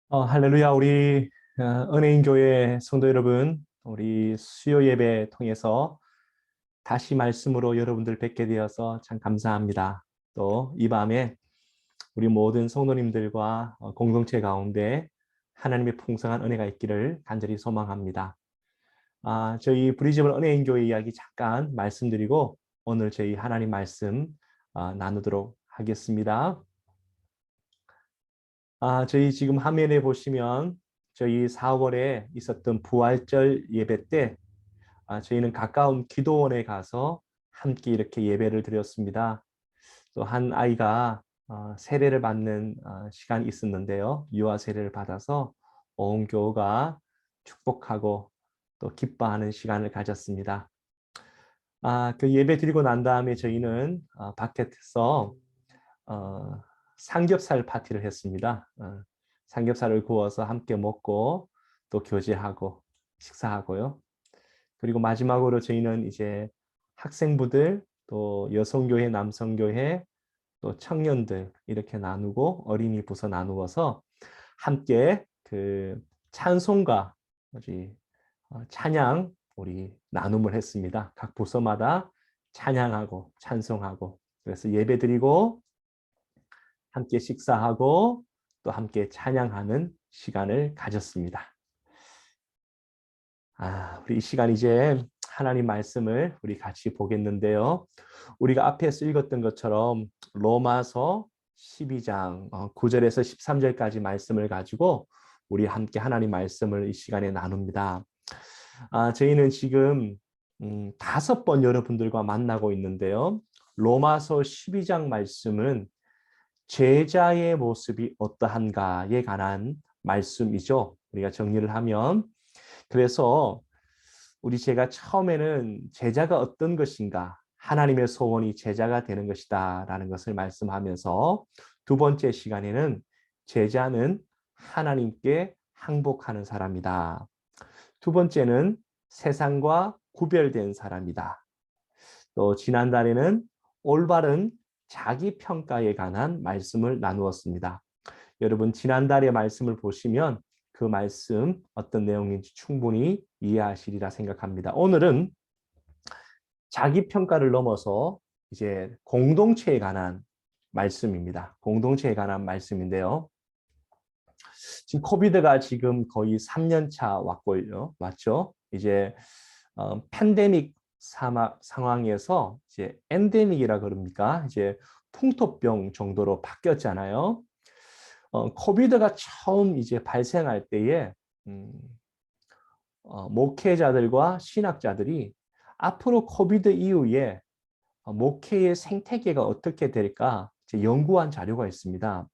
할렐루야, 우리 은혜인 교회 성도 여러분, 우리 수요 예배 통해서 다시 말씀으로 여러분들 뵙게 되어서 참 감사합니다. 또 이 밤에 우리 모든 성도님들과 공동체 가운데 하나님의 풍성한 은혜가 있기를 간절히 소망합니다. 저희 브리즈번 은혜인 교회 이야기 잠깐 말씀드리고 오늘 저희 하나님 말씀 나누도록 하겠습니다. 저희 지금 화면에 보시면 저희 4월에 있었던 부활절 예배 때 저희는 가까운 기도원에 가서 함께 이렇게 예배를 드렸습니다. 또 한 아이가 세례를 받는 시간이 있었는데요. 유아 세례를 받아서 온 교우가 축복하고 또 기뻐하는 시간을 가졌습니다. 그 예배 드리고 난 다음에 저희는 밖에서 삼겹살 파티를 했습니다. 삼겹살을 구워서 함께 먹고 또 교제하고 식사하고요. 그리고 마지막으로 저희는 이제 학생부들 또 여성교회, 남성교회 또 청년들 이렇게 나누고 어린이 부서 나누어서 함께 그 찬송가 찬양 우리 나눔을 했습니다. 각 부서마다 찬양하고 찬송하고 그래서 예배드리고 함께 식사하고 또 함께 찬양하는 시간을 가졌습니다. 우리 이 시간 이제 하나님 말씀을 우리 같이 보겠는데요. 우리가 앞에서 읽었던 것처럼 로마서 12장 9절에서 13절까지 말씀을 가지고 우리 함께 하나님 말씀을 이 시간에 나눕니다. 저희는 지금 5번 여러분들과 만나고 있는데요. 로마서 12장 말씀은 제자의 모습이 어떠한가에 관한 말씀이죠. 우리가 정리를 하면 그래서 제가 처음에는 제자가 어떤 것인가 하나님의 소원이 제자가 되는 것이다 라는 것을 말씀하면서 두 번째 시간에는 제자는 하나님께 항복하는 사람이다. 두 번째는 세상과 구별된 사람이다. 또 지난달에는 올바른 자기 평가에 관한 말씀을 나누었습니다. 여러분 지난달의 말씀을 보시면 그 말씀 어떤 내용인지 충분히 이해하시리라 생각합니다. 오늘은 자기 평가를 넘어서 이제 공동체에 관한 말씀입니다. 공동체에 관한 말씀인데요. 지금 코비드가 지금 거의 3년 차 왔죠. 이제 팬데믹 상황에서 이제 엔데믹이라 그럽니까? 이제 풍토병 정도로 바뀌었잖아요. 코비드가 처음 이제 발생할 때에 목회자들과 신학자들이 앞으로 코비드 이후에 목회의 생태계가 어떻게 될까 이제 연구한 자료가 있습니다.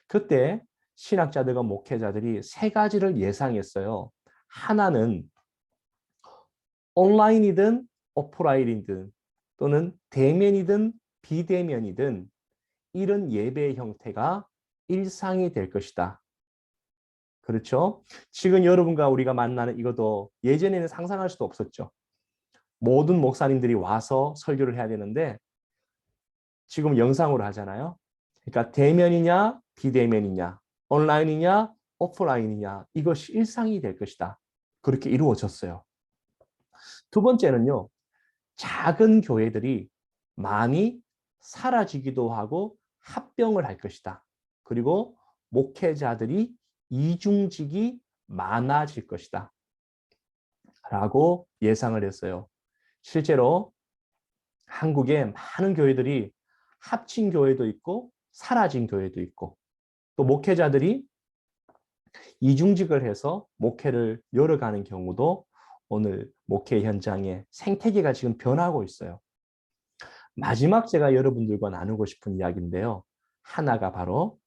그때 신학자들과 목회자들이 세 가지를 예상했어요. 하나는 온라인이든 오프라인이든 또는 대면이든 비대면이든 이런 예배 형태가 일상이 될 것이다. 그렇죠? 지금 여러분과 우리가 만나는 이것도 예전에는 상상할 수도 없었죠. 모든 목사님들이 와서 설교를 해야 되는데 지금 영상으로 하잖아요. 그러니까 대면이냐 비대면이냐 온라인이냐 오프라인이냐 이것이 일상이 될 것이다. 그렇게 이루어졌어요. 두 번째는요. 작은 교회들이 많이 사라지기도 하고 합병을 할 것이다. 그리고 목회자들이 이중직이 많아질 것이다. 라고 예상을 했어요. 실제로 한국에 많은 교회들이 합친 교회도 있고 사라진 교회도 있고 또 목회자들이 이중직을 해서 목회를 열어가는 경우도 오늘 목회 현장에 생태계가 지금 변하고 있어요. 마지막 제가 여러분들과 나누고 싶은 이야기인데요. 하나가 바로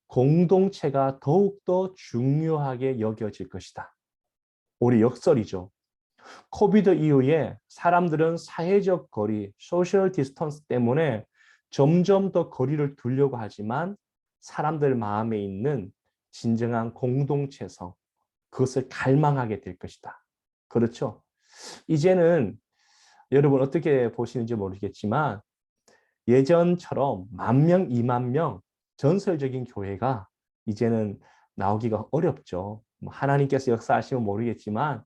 공동체가 더욱더 중요하게 여겨질 것이다. 우리 역설이죠. 코비드 이후에 사람들은 사회적 거리, 소셜 디스턴스 때문에 점점 더 거리를 두려고 하지만 사람들 마음에 있는 진정한 공동체성, 그것을 갈망하게 될 것이다. 그렇죠? 이제는 여러분 어떻게 보시는지 모르겠지만 예전처럼 10,000명, 20,000명 전설적인 교회가 이제는 나오기가 어렵죠. 뭐 하나님께서 역사하시면 모르겠지만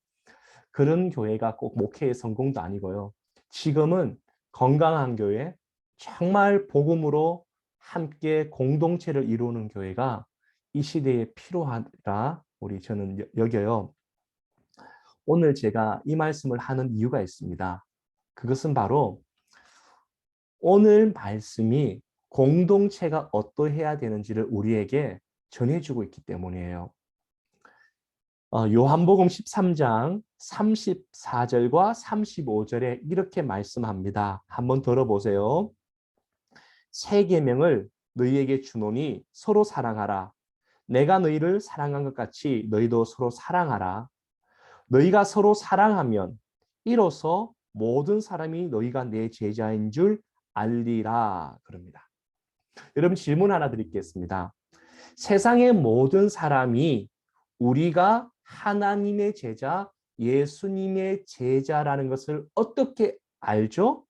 그런 교회가 꼭 목회의 성공도 아니고요. 지금은 건강한 교회, 정말 복음으로 함께 공동체를 이루는 교회가 이 시대에 필요하다 저는 여겨요. 오늘 제가 이 말씀을 하는 이유가 있습니다. 그것은 바로 오늘 말씀이 공동체가 어떠해야 되는지를 우리에게 전해주고 있기 때문이에요. 요한복음 13장 34절과 35절에 이렇게 말씀합니다. 한번 들어보세요. 새 계명을 너희에게 주노니 서로 사랑하라. 내가 너희를 사랑한 것 같이 너희도 서로 사랑하라. 너희가 서로 사랑하면 이로써 모든 사람이 너희가 내 제자인 줄 알리라. 그럽니다. 여러분 질문 하나 드리겠습니다. 세상의 모든 사람이 우리가 하나님의 제자, 예수님의 제자라는 것을 어떻게 알죠?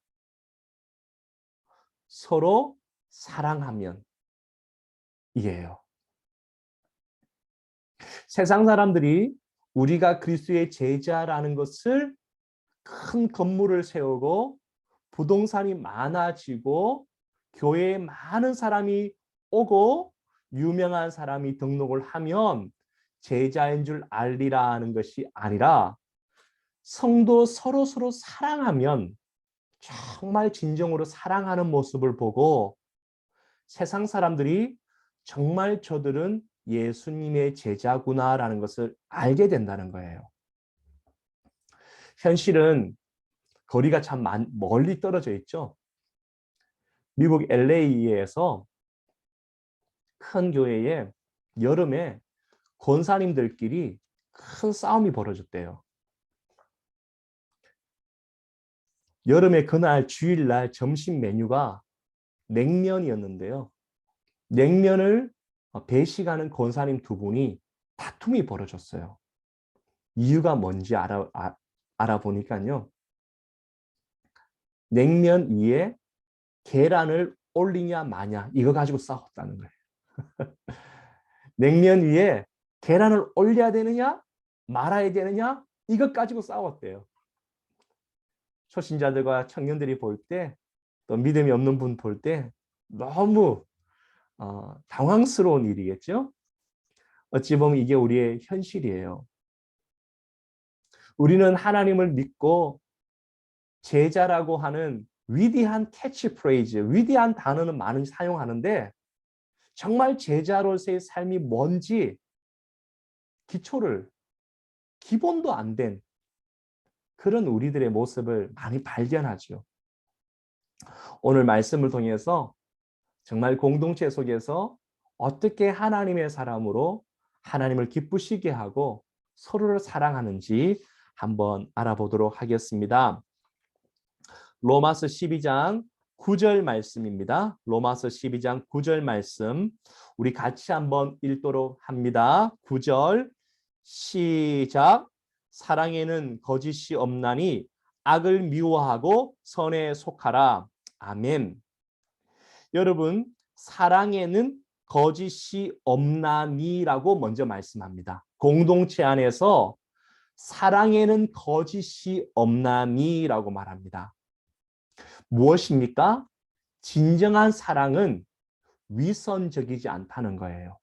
서로 사랑하면 이에요. 세상 사람들이 우리가 그리스도의 제자라는 것을 큰 건물을 세우고 부동산이 많아지고 교회에 많은 사람이 오고 유명한 사람이 등록을 하면 제자인 줄 알리라는 것이 아니라 성도 서로 사랑하면 정말 진정으로 사랑하는 모습을 보고 세상 사람들이 정말 저들은 예수님의 제자구나라는 것을 알게 된다는 거예요. 현실은 거리가 참 멀리 떨어져 있죠. 미국 LA에서 큰 교회에 여름에 권사님들끼리 큰 싸움이 벌어졌대요. 여름에 그날 주일날 점심 메뉴가 냉면이었는데요. 냉면을 배식하는 권사님 두 분이 다툼이 벌어졌어요. 이유가 뭔지 알아보니까요. 냉면 위에 계란을 올리냐 마냐 이거 가지고 싸웠다는 거예요. 냉면 위에 계란을 올려야 되느냐 말아야 되느냐 이것 가지고 싸웠대요. 초신자들과 청년들이 볼 때, 또 믿음이 없는 분 볼 때 너무 당황스러운 일이겠죠. 어찌 보면 이게 우리의 현실이에요. 우리는 하나님을 믿고 제자라고 하는 위대한 캐치프레이즈, 위대한 단어는 많이 사용하는데 정말 제자로서의 삶이 뭔지 기본도 안 된 그런 우리들의 모습을 많이 발견하죠. 오늘 말씀을 통해서 정말 공동체 속에서 어떻게 하나님의 사람으로 하나님을 기쁘시게 하고 서로를 사랑하는지 한번 알아보도록 하겠습니다. 로마서 12장 9절 말씀입니다. 로마서 12장 9절 말씀 우리 같이 한번 읽도록 합니다. 9절 시작. 사랑에는 거짓이 없나니 악을 미워하고 선에 속하라. 아멘. 여러분 사랑에는 거짓이 없나니라고 먼저 말씀합니다. 공동체 안에서 사랑에는 거짓이 없나니라고 말합니다. 무엇입니까? 진정한 사랑은 위선적이지 않다는 거예요.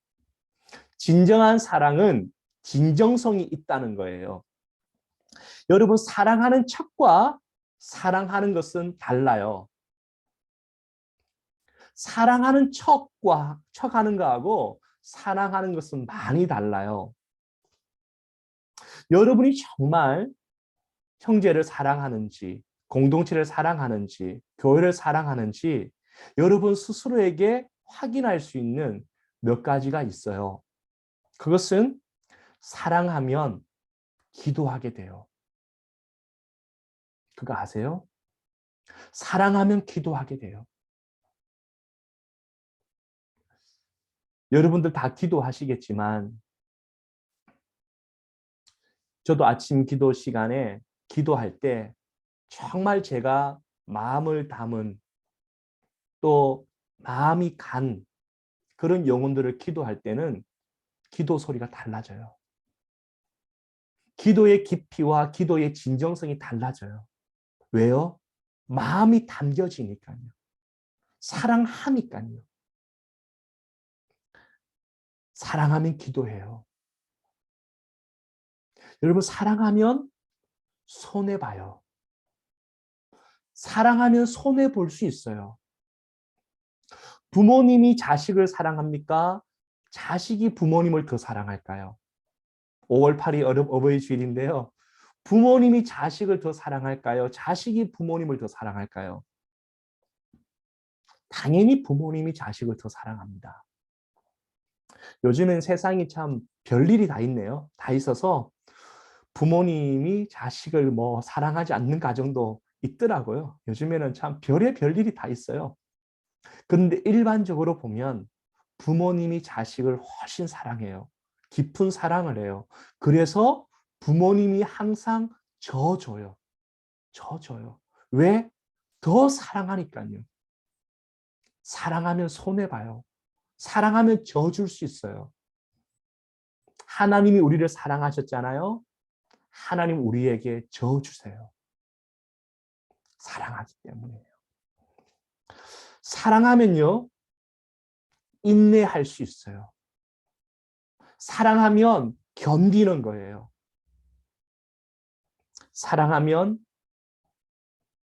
진정한 사랑은 진정성이 있다는 거예요. 여러분 사랑하는 척과 사랑하는 것은 달라요. 사랑하는 척하는 거하고 사랑하는 것은 많이 달라요. 여러분이 정말 형제를 사랑하는지, 공동체를 사랑하는지, 교회를 사랑하는지 여러분 스스로에게 확인할 수 있는 몇 가지가 있어요. 그것은 사랑하면 기도하게 돼요. 그거 아세요? 사랑하면 기도하게 돼요. 여러분들 다 기도하시겠지만 저도 아침 기도 시간에 기도할 때 정말 제가 마음을 담은 또 마음이 간 그런 영혼들을 기도할 때는 기도 소리가 달라져요. 기도의 깊이와 기도의 진정성이 달라져요. 왜요? 마음이 담겨지니까요. 사랑하니까요. 사랑하면 기도해요. 여러분, 사랑하면 손해봐요. 사랑하면 손해볼 수 있어요. 부모님이 자식을 사랑합니까? 자식이 부모님을 더 사랑할까요? 5월 8일 어버이 주일인데요. 부모님이 자식을 더 사랑할까요? 자식이 부모님을 더 사랑할까요? 당연히 부모님이 자식을 더 사랑합니다. 요즘엔 세상이 참 별일이 다 있네요. 다 있어서 부모님이 자식을 뭐 사랑하지 않는 가정도 있더라고요. 요즘에는 참 별일이 다 있어요. 그런데 일반적으로 보면 부모님이 자식을 훨씬 사랑해요. 깊은 사랑을 해요. 그래서 부모님이 항상 져줘요. 져줘요. 왜? 더 사랑하니까요. 사랑하면 손해봐요. 사랑하면 져줄 수 있어요. 하나님이 우리를 사랑하셨잖아요. 하나님 우리에게 져주세요. 사랑하기 때문에요. 사랑하면요, 인내할 수 있어요. 사랑하면 견디는 거예요. 사랑하면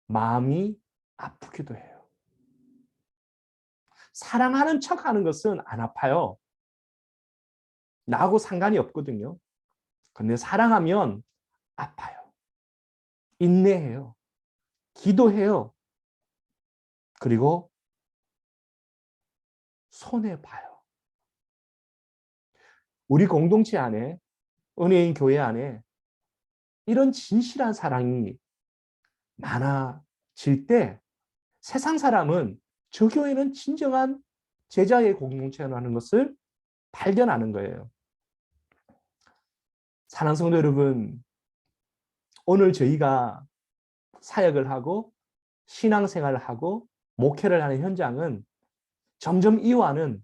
마음이 아프기도 해요. 사랑하는 척 하는 것은 안 아파요. 나하고 상관이 없거든요. 근데 사랑하면 아파요. 인내해요. 기도해요. 그리고 손해봐요. 우리 공동체 안에, 은혜인 교회 안에 이런 진실한 사랑이 많아질 때 세상 사람은 저 교회는 진정한 제자의 공동체라는 것을 발견하는 거예요. 사랑하는 성도 여러분, 오늘 저희가 사역을 하고 신앙생활을 하고 목회를 하는 현장은 점점 이와는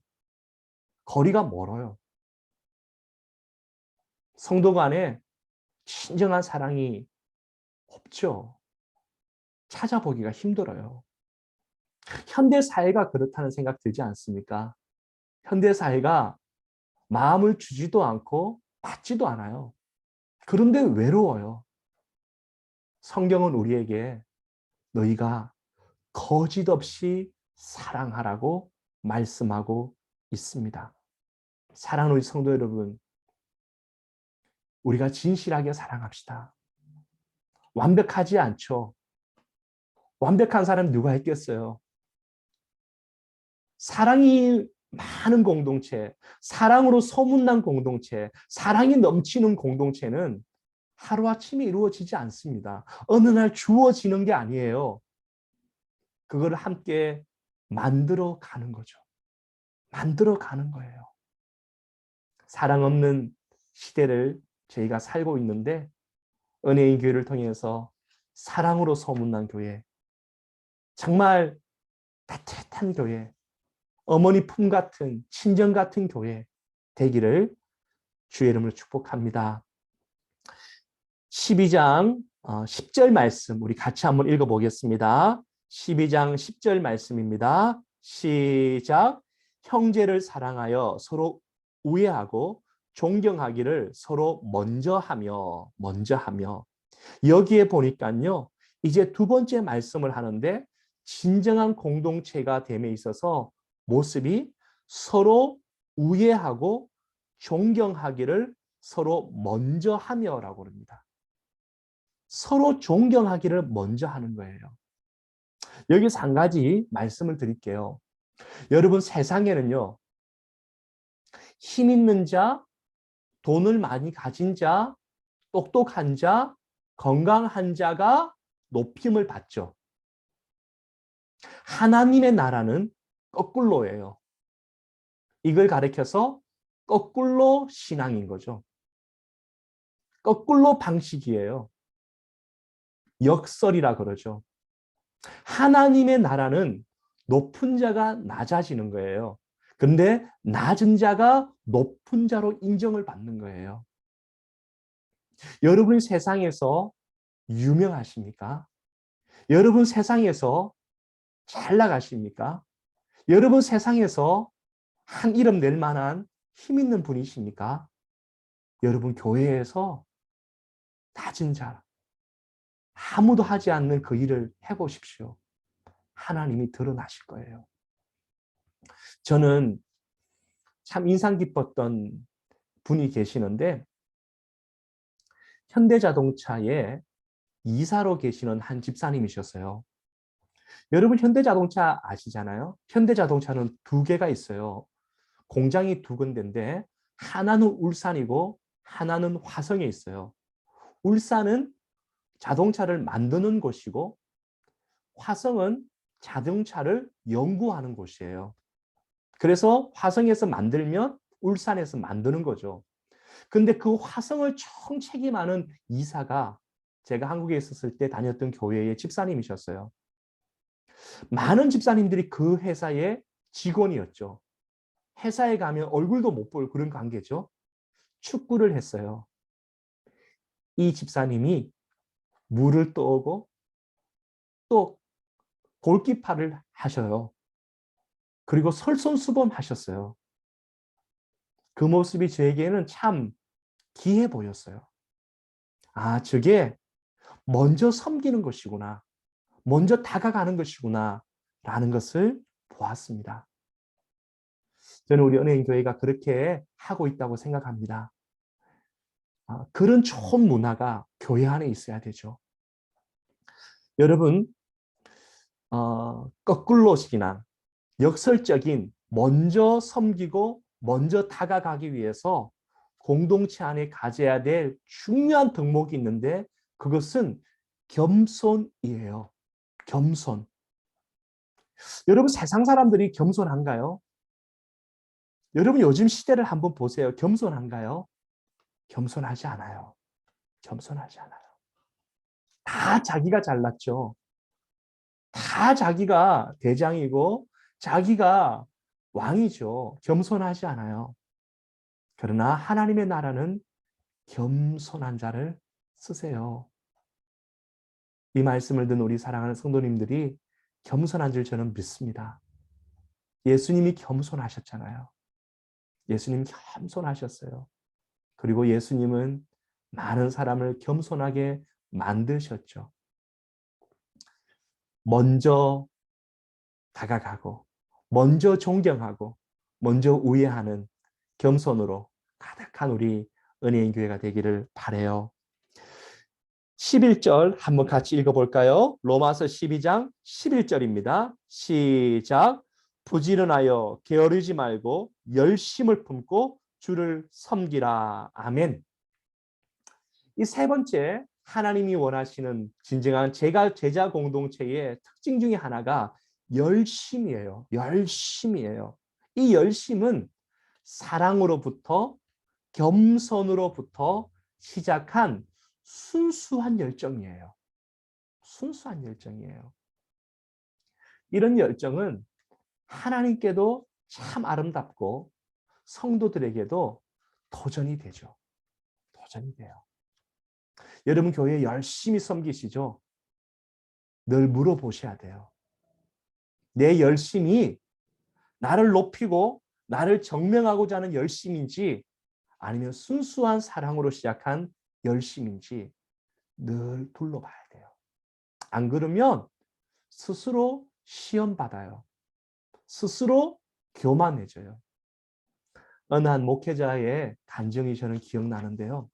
거리가 멀어요. 성도 간에 진정한 사랑이 없죠. 찾아보기가 힘들어요. 현대 사회가 그렇다는 생각 들지 않습니까? 현대 사회가 마음을 주지도 않고 받지도 않아요. 그런데 외로워요. 성경은 우리에게 너희가 거짓 없이 사랑하라고 말씀하고 있습니다. 사랑하는 우리 성도 여러분, 우리가 진실하게 사랑합시다. 완벽하지 않죠. 완벽한 사람 누가 있겠어요? 사랑이 많은 공동체, 사랑으로 소문난 공동체, 사랑이 넘치는 공동체는 하루아침에 이루어지지 않습니다. 어느 날 주어지는 게 아니에요. 그걸 함께 만들어 가는 거죠. 만들어 가는 거예요. 사랑 없는 시대를 저희가 살고 있는데 은혜의 교회를 통해서 사랑으로 소문난 교회, 정말 따뜻한 교회, 어머니 품 같은 친정 같은 교회 되기를 주의 이름으로 축복합니다. 12장 10절 말씀 우리 같이 한번 읽어보겠습니다. 12장 10절 말씀입니다. 시작. 형제를 사랑하여 서로 우애하고 존경하기를 서로 먼저 하며 여기에 보니까요. 이제 두 번째 말씀을 하는데 진정한 공동체가 됨에 있어서 모습이 서로 우애하고 존경하기를 서로 먼저 하며라고 합니다. 서로 존경하기를 먼저 하는 거예요. 여기서 한 가지 말씀을 드릴게요. 여러분 세상에는요. 힘 있는 자, 돈을 많이 가진 자, 똑똑한 자, 건강한 자가 높임을 받죠. 하나님의 나라는 거꾸로예요. 이걸 가리켜서 거꾸로 신앙인 거죠. 거꾸로 방식이에요. 역설이라 그러죠. 하나님의 나라는 높은 자가 낮아지는 거예요. 그런데 낮은 자가 높은 자로 인정을 받는 거예요. 여러분 세상에서 유명하십니까? 여러분 세상에서 잘 나가십니까? 여러분 세상에서 한 이름 낼 만한 힘 있는 분이십니까? 여러분 교회에서 낮은 자, 아무도 하지 않는 그 일을 해보십시오. 하나님이 드러나실 거예요. 저는 참 인상 깊었던 분이 계시는데 현대자동차에 이사로 계시는 한 집사님이셨어요. 여러분 현대자동차 아시잖아요? 현대자동차는 두 개가 있어요. 공장이 두 군데인데 하나는 울산이고 하나는 화성에 있어요. 울산은 자동차를 만드는 곳이고 화성은 자동차를 연구하는 곳이에요. 그래서 화성에서 만들면 울산에서 만드는 거죠. 근데 그 화성을 총책임하는 이사가 제가 한국에 있었을 때 다녔던 교회의 집사님이셨어요. 많은 집사님들이 그 회사의 직원이었죠. 회사에 가면 얼굴도 못 볼 그런 관계죠. 축구를 했어요. 이 집사님이 물을 떠오고 또 골키퍼를 하셔요. 그리고 설선수범하셨어요. 그 모습이 저에게는 참 귀해 보였어요. 아, 저게 먼저 섬기는 것이구나. 먼저 다가가는 것이구나. 라는 것을 보았습니다. 저는 우리 은혜인교회가 그렇게 하고 있다고 생각합니다. 그런 좋은 문화가 교회 안에 있어야 되죠. 여러분, 거꾸로식이나 역설적인 먼저 섬기고 먼저 다가가기 위해서 공동체 안에 가져야 될 중요한 덕목이 있는데 그것은 겸손이에요. 겸손. 여러분 세상 사람들이 겸손한가요? 여러분 요즘 시대를 한번 보세요. 겸손한가요? 겸손하지 않아요. 겸손하지 않아요. 다 자기가 잘났죠. 다 자기가 대장이고 자기가 왕이죠. 겸손하지 않아요. 그러나 하나님의 나라는 겸손한 자를 쓰세요. 이 말씀을 듣는 우리 사랑하는 성도님들이 겸손한 줄 저는 믿습니다. 예수님이 겸손하셨잖아요. 예수님 겸손하셨어요. 그리고 예수님은 많은 사람을 겸손하게 만드셨죠. 먼저 다가가고, 먼저 존경하고, 먼저 우애하는 겸손으로 가득한 우리 은혜인 교회가 되기를 바라요. 11절 한번 같이 읽어볼까요? 로마서 12장 11절입니다. 시작. 부지런하여 게으르지 말고 열심을 품고 주를 섬기라. 아멘. 이 세 번째 하나님이 원하시는 진정한 제자 공동체의 특징 중에 하나가 열심이에요. 열심이에요. 이 열심은 사랑으로부터 겸손으로부터 시작한 순수한 열정이에요. 순수한 열정이에요. 이런 열정은 하나님께도 참 아름답고 성도들에게도 도전이 되죠. 도전이 돼요. 여러분 교회에 열심히 섬기시죠? 늘 물어보셔야 돼요. 내 열심이 나를 높이고 나를 정명하고자 하는 열심인지 아니면 순수한 사랑으로 시작한 열심인지 늘 둘러봐야 돼요. 안 그러면 스스로 시험받아요. 스스로 교만해져요. 어느 한 목회자의 간증이 저는 기억나는데요.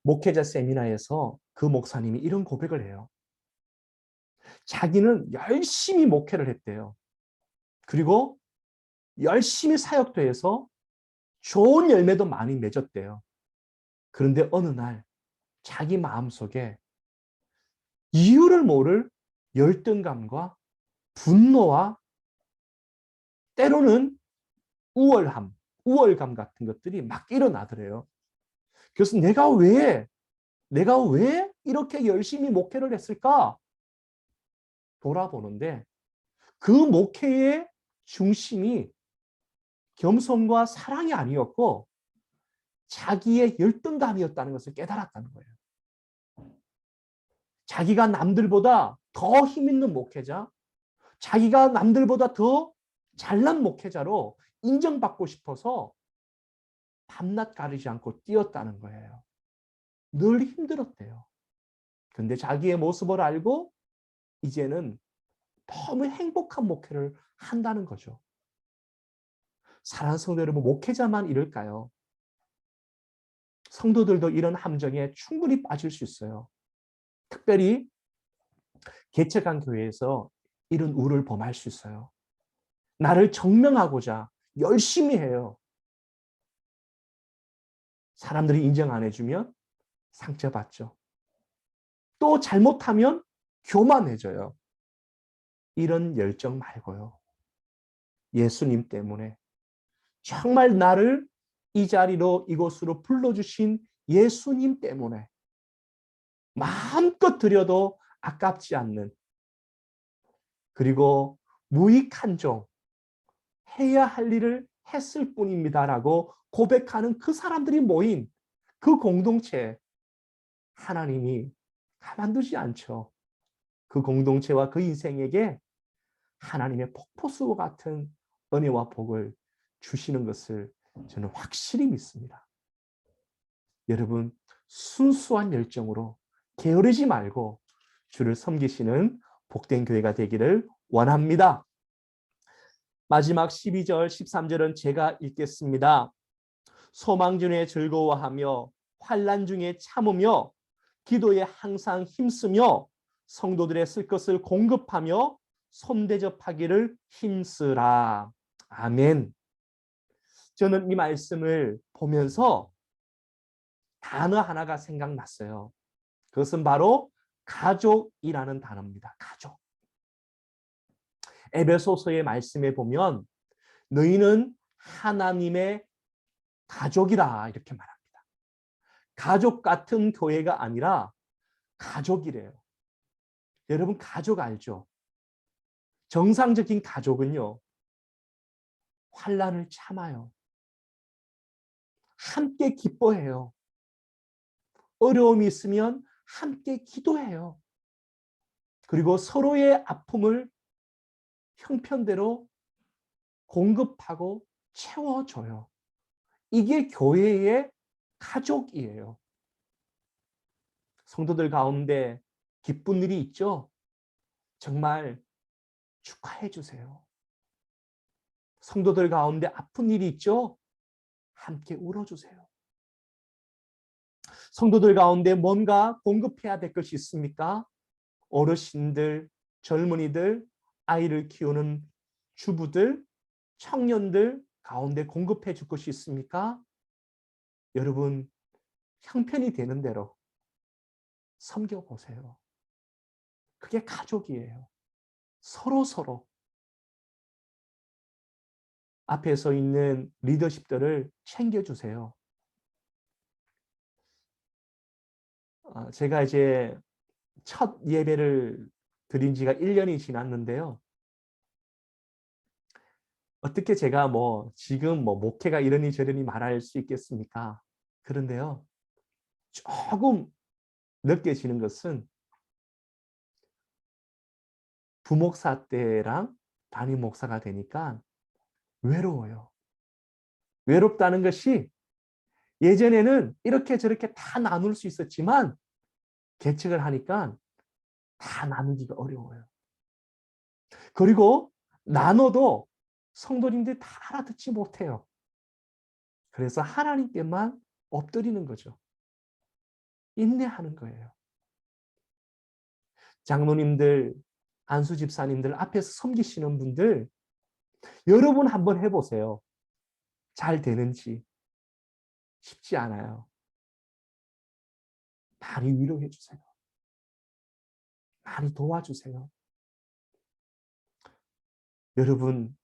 목회자 세미나에서 그 목사님이 이런 고백을 해요. 자기는 열심히 목회를 했대요. 그리고 열심히 사역도 해서 좋은 열매도 많이 맺었대요. 그런데 어느 날 자기 마음속에 이유를 모를 열등감과 분노와 때로는 우월감 같은 것들이 막 일어나더래요. 그래서 내가 왜 이렇게 열심히 목회를 했을까? 돌아보는데 그 목회의 중심이 겸손과 사랑이 아니었고 자기의 열등감이었다는 것을 깨달았다는 거예요. 자기가 남들보다 더 힘 있는 목회자, 자기가 남들보다 더 잘난 목회자로 인정받고 싶어서 밤낮 가리지 않고 뛰었다는 거예요. 늘 힘들었대요. 근데 자기의 모습을 알고 이제는 너무 행복한 목회를 한다는 거죠. 사랑하는 성도 여러분, 목회자만 이럴까요? 성도들도 이런 함정에 충분히 빠질 수 있어요. 특별히 개척한 교회에서 이런 우를 범할 수 있어요. 나를 증명하고자 열심히 해요. 사람들이 인정 안 해주면 상처받죠. 또 잘못하면 교만해져요. 이런 열정 말고요. 예수님 때문에 정말 나를 이 자리로 이곳으로 불러주신 예수님 때문에 마음껏 드려도 아깝지 않는, 그리고 무익한 종, 해야 할 일을 했을 뿐입니다라고 고백하는 그 사람들이 모인 그 공동체에 하나님이 가만두지 않죠. 그 공동체와 그 인생에게 하나님의 폭포수 같은 은혜와 복을 주시는 것을 저는 확실히 믿습니다. 여러분, 순수한 열정으로 게으르지 말고 주를 섬기시는 복된 교회가 되기를 원합니다. 마지막 12절, 13절은 제가 읽겠습니다. 소망 중에 즐거워하며 환난 중에 참으며 기도에 항상 힘쓰며 성도들의 쓸 것을 공급하며 손대접하기를 힘쓰라. 아멘. 저는 이 말씀을 보면서 단어 하나가 생각났어요. 그것은 바로 가족이라는 단어입니다. 가족. 에베소서의 말씀에 보면 너희는 하나님의 가족이라 이렇게 말합니다. 가족 같은 교회가 아니라 가족이래요. 여러분 가족 알죠? 정상적인 가족은요. 환난을 참아요. 함께 기뻐해요. 어려움이 있으면 함께 기도해요. 그리고 서로의 아픔을 형편대로 공급하고 채워줘요. 이게 교회의 가족이에요. 성도들 가운데 기쁜 일이 있죠? 정말 축하해 주세요. 성도들 가운데 아픈 일이 있죠? 함께 울어주세요. 성도들 가운데 뭔가 공급해야 될 것이 있습니까? 어르신들, 젊은이들, 아이를 키우는 주부들, 청년들 가운데 공급해 줄 것이 있습니까? 여러분, 형편이 되는 대로 섬겨보세요. 그게 가족이에요. 서로 앞에 서 있는 리더십들을 챙겨주세요. 제가 이제 첫 예배를 드린 지가 1년이 지났는데요. 어떻게 제가 지금 목회가 이러니 저러니 말할 수 있겠습니까? 그런데요. 조금 느껴지는 것은 부목사 때랑 담임 목사가 되니까 외로워요. 외롭다는 것이 예전에는 이렇게 저렇게 다 나눌 수 있었지만 개척을 하니까 다 나누기가 어려워요. 그리고 나눠도 성도님들이 다 알아듣지 못해요. 그래서 하나님께만 엎드리는 거죠. 인내하는 거예요. 장로님들, 안수 집사님들 앞에서 섬기시는 분들 여러분 한번 해보세요. 잘 되는지. 쉽지 않아요. 많이 위로해 주세요. 많이 도와주세요. 여러분,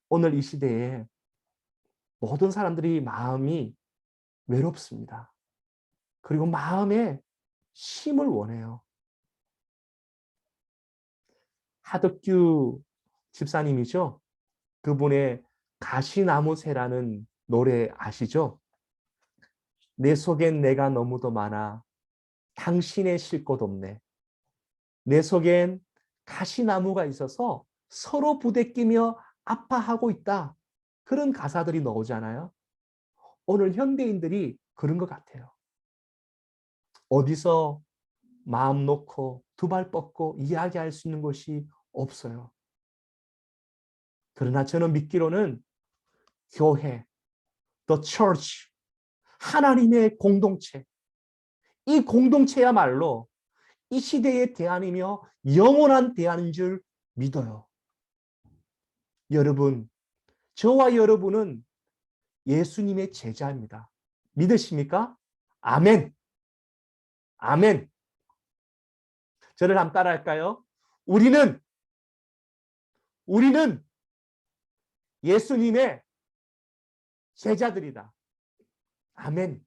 오늘 이 시대에 모든 사람들이 마음이 외롭습니다. 그리고 마음에 쉼을 원해요. 하덕규 집사님이죠. 그분의 가시나무새라는 노래 아시죠? 내 속엔 내가 너무도 많아 당신의 쉴 곳 없네. 내 속엔 가시나무가 있어서 서로 부대끼며 아파하고 있다. 그런 가사들이 나오잖아요. 오늘 현대인들이 그런 것 같아요. 어디서 마음 놓고 두 발 뻗고 이야기할 수 있는 곳이 없어요. 그러나 저는 믿기로는 교회, the church, 하나님의 공동체, 이 공동체야말로 이 시대의 대안이며 영원한 대안인 줄 믿어요. 여러분, 저와 여러분은 예수님의 제자입니다. 믿으십니까? 아멘. 아멘. 저를 한번 따라할까요? 우리는 예수님의 제자들이다. 아멘.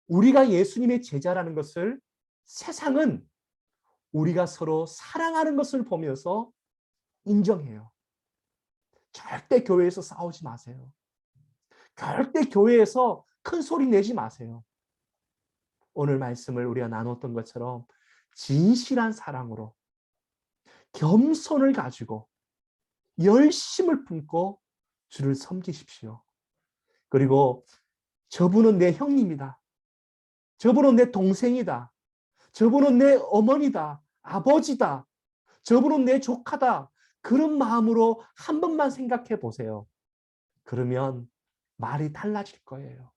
우리가 예수님의 제자라는 것을 세상은 우리가 서로 사랑하는 것을 보면서 인정해요. 절대 교회에서 싸우지 마세요. 절대 교회에서 큰 소리 내지 마세요. 오늘 말씀을 우리가 나눴던 것처럼 진실한 사랑으로 겸손을 가지고 열심을 품고 주를 섬기십시오. 그리고 저분은 내 형님이다. 저분은 내 동생이다. 저분은 내 어머니다. 아버지다. 저분은 내 조카다. 그런 마음으로 한 번만 생각해 보세요. 그러면 말이 달라질 거예요.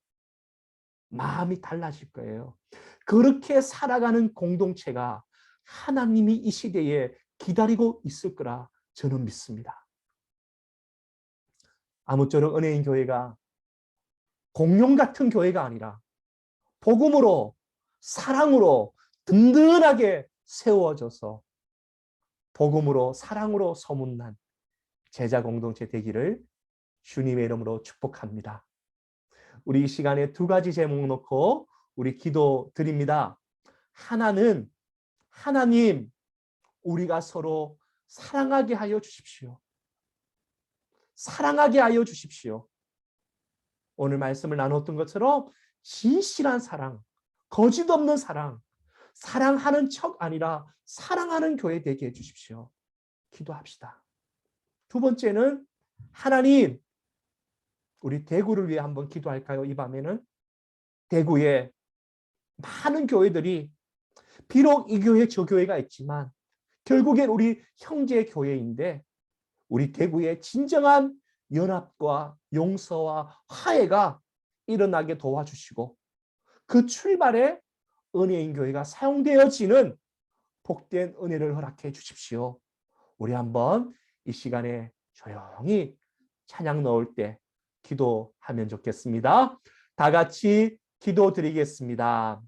마음이 달라질 거예요. 그렇게 살아가는 공동체가 하나님이 이 시대에 기다리고 있을 거라 저는 믿습니다. 아무쪼록 은혜인 교회가 공룡 같은 교회가 아니라 복음으로 사랑으로 든든하게 세워져서 복음으로 사랑으로 소문난 제자 공동체 되기를 주님의 이름으로 축복합니다. 우리 이 시간에 두 가지 제목 놓고 우리 기도 드립니다. 하나는 하나님, 우리가 서로 사랑하게 하여 주십시오. 사랑하게 하여 주십시오. 오늘 말씀을 나눴던 것처럼 진실한 사랑, 거짓 없는 사랑, 사랑하는 척 아니라 사랑하는 교회 되게 해주십시오. 기도합시다. 두 번째는 하나님, 우리 대구를 위해 한번 기도할까요? 이 밤에는 대구에 많은 교회들이 비록 이 교회 저 교회가 있지만 결국엔 우리 형제 교회인데 우리 대구에 진정한 연합과 용서와 화해가 일어나게 도와주시고 그 출발에 은혜인 교회가 사용되어지는 복된 은혜를 허락해 주십시오. 우리 한번 이 시간에 조용히 찬양 넣을 때 기도하면 좋겠습니다. 다 같이 기도드리겠습니다.